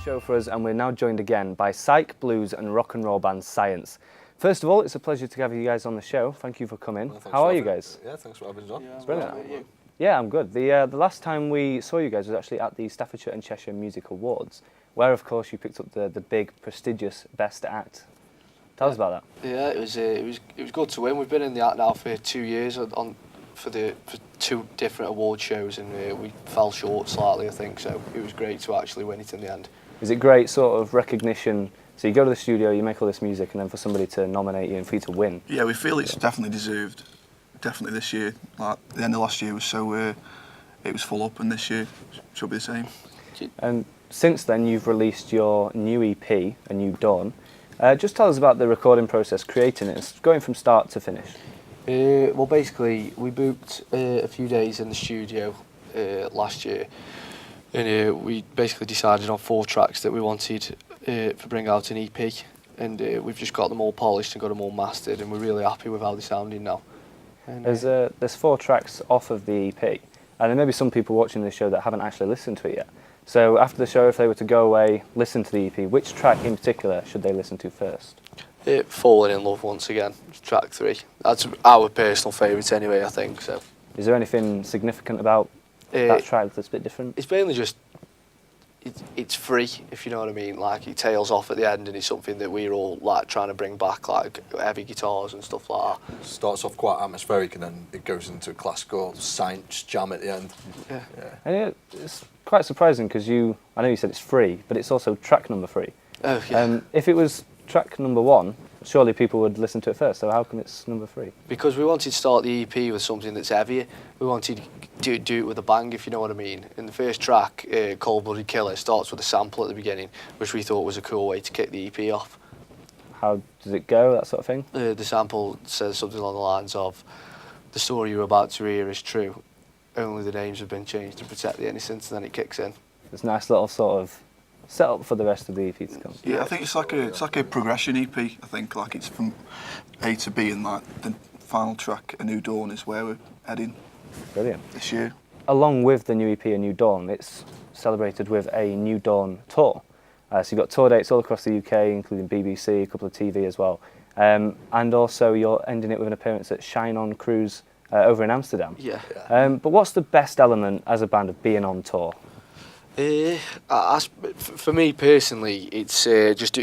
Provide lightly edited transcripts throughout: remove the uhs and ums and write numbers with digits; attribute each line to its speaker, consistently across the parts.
Speaker 1: show for us, and we're now joined again by psych, blues and rock and roll band Psyence. First of all, it's a pleasure to have you guys on the show. Thank you for coming.
Speaker 2: Well,
Speaker 1: how are you guys?
Speaker 2: Yeah, thanks for having us on.
Speaker 1: Yeah, brilliant. Yeah, I'm good. The last time we saw you guys was actually at the Staffordshire and Cheshire Music Awards, where of course you picked up the big prestigious Best Act. Tell us about that.
Speaker 3: Yeah, it was good to win. We've been in the act now for 2 years for 2 different award shows, and we fell short slightly, I think. So it was great to actually win it in the end.
Speaker 1: Is it great sort of recognition? So you go to the studio, you make all this music, and then for somebody to nominate you and for you to win.
Speaker 4: Yeah, we feel it's definitely deserved. Definitely this year. Like the end of last year was so it was full up, and this year should be the same.
Speaker 1: And since then, you've released your new EP, A New Dawn. Just tell us about the recording process, creating it. It's going from start to finish.
Speaker 3: Well, basically, we booked a few days in the studio last year, and we basically decided on 4 tracks that we wanted to bring out an EP, and we've just got them all polished and got them all mastered, and we're really happy with how they're sounding now. And,
Speaker 1: there's 4 tracks off of the EP, and there may be some people watching this show that haven't actually listened to it yet. So after the show, if they were to go away, listen to the EP, which track in particular should they listen to first?
Speaker 3: Falling in Love Once Again, track 3. That's our personal favourite anyway, I think. So.
Speaker 1: Is there anything significant about that track that's a bit different?
Speaker 3: It's mainly just, it's free, if you know what I mean. Like, it tails off at the end, and it's something that we're all like trying to bring back, like heavy guitars and stuff like that.
Speaker 2: Starts off quite atmospheric, and then it goes into a classical Psyence jam at the end.
Speaker 3: Yeah.
Speaker 1: And it's quite surprising because I know you said it's free, but it's also track number 3.
Speaker 3: Oh yeah.
Speaker 1: If it was track number 1, surely people would listen to it first. So how come it's number 3?
Speaker 3: Because we wanted to start the EP with something that's heavier. We wanted to do it with a bang, if you know what I mean. In the first track, Coldblooded Killer, starts with a sample at the beginning, which we thought was a cool way to kick the EP off.
Speaker 1: How does it go, that sort of thing?
Speaker 3: The sample says something along the lines of, "The story you're about to hear is true. Only the names have been changed to protect the innocent," and then it kicks in.
Speaker 1: It's a nice little sort of set up for the rest of the EP to come.
Speaker 4: Yeah, I think it's like a progression EP. I think like it's from A to B, and like the final track, A New Dawn, is where we're heading.
Speaker 1: Brilliant.
Speaker 4: This year.
Speaker 1: Along with the new EP, A New Dawn, it's celebrated with a New Dawn tour. So you've got tour dates all across the UK, including BBC, a couple of TV as well. And also you're ending it with an appearance at Shine On Cruise over in Amsterdam.
Speaker 3: Yeah.
Speaker 1: But what's the best element as a band of being on tour?
Speaker 3: For me personally, it's just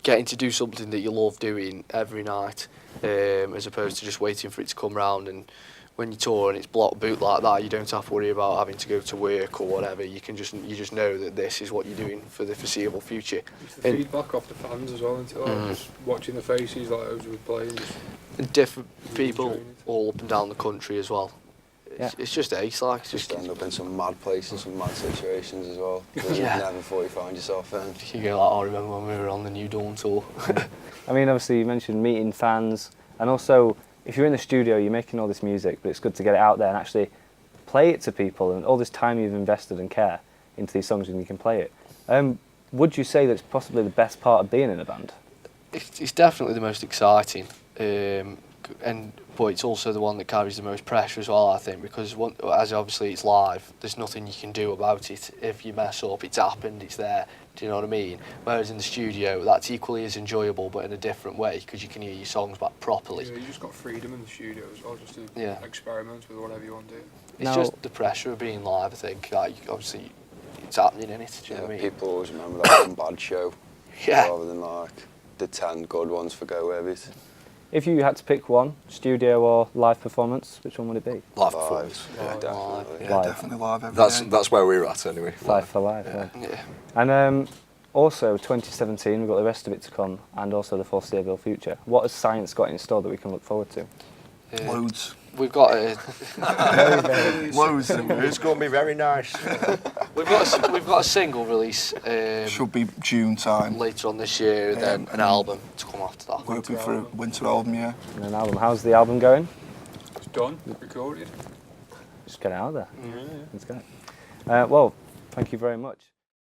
Speaker 3: getting to do something that you love doing every night, as opposed to just waiting for it to come round. And when you tour and it's block boot like that, you don't have to worry about having to go to work or whatever. You just know that this is what you're doing for the foreseeable future.
Speaker 5: It's the feedback off the fans as well, isn't it? Like, just watching the faces like as we were playing.
Speaker 3: And different people all up and down the country as well. It's just ace, like. It's
Speaker 6: just end up in some mad places, some mad situations as well. That you never thought you found yourself in.
Speaker 3: You go like, I remember when we were on the New Dawn tour.
Speaker 1: I mean, obviously you mentioned meeting fans, and also if you're in the studio, you're making all this music, but it's good to get it out there and actually play it to people, and all this time you've invested and care into these songs, and you can play it. Would you say that's possibly the best part of being in a band?
Speaker 3: It's definitely the most exciting. But it's also the one that carries the most pressure as well, I think, because as obviously it's live, there's nothing you can do about it. If you mess up, it's happened, it's there, do you know what I mean? Whereas in the studio, that's equally as enjoyable, but in a different way, because you can hear your songs back properly.
Speaker 5: Yeah, you just got freedom in the studio as well, just to experiment with whatever you want to do.
Speaker 3: It's just the pressure of being live, I think. Like, obviously, it's happening in it, do you know what I mean?
Speaker 6: People always remember that one bad show, rather than like the 10 good ones for go with it.
Speaker 1: If you had to pick one, studio or live performance, which one would it be?
Speaker 2: Live performance.
Speaker 6: Yeah, definitely.
Speaker 4: Yeah, definitely live every day.
Speaker 2: That's where we're at anyway.
Speaker 1: Live for live, yeah. And also 2017, we've got the rest of it to come, and also the foreseeable future. What has Psyence got in store that we can look forward to?
Speaker 4: Loads.
Speaker 3: We've got
Speaker 4: Loads.
Speaker 2: It's going to be very nice.
Speaker 3: we've got a single release.
Speaker 4: Should be June time.
Speaker 3: Later on this year, and then an album to come after that.
Speaker 4: We're hoping for a winter album, yeah.
Speaker 1: And an album. How's the album going?
Speaker 5: It's done, recorded.
Speaker 1: Just get it out there. Let's go. Well, thank you very much.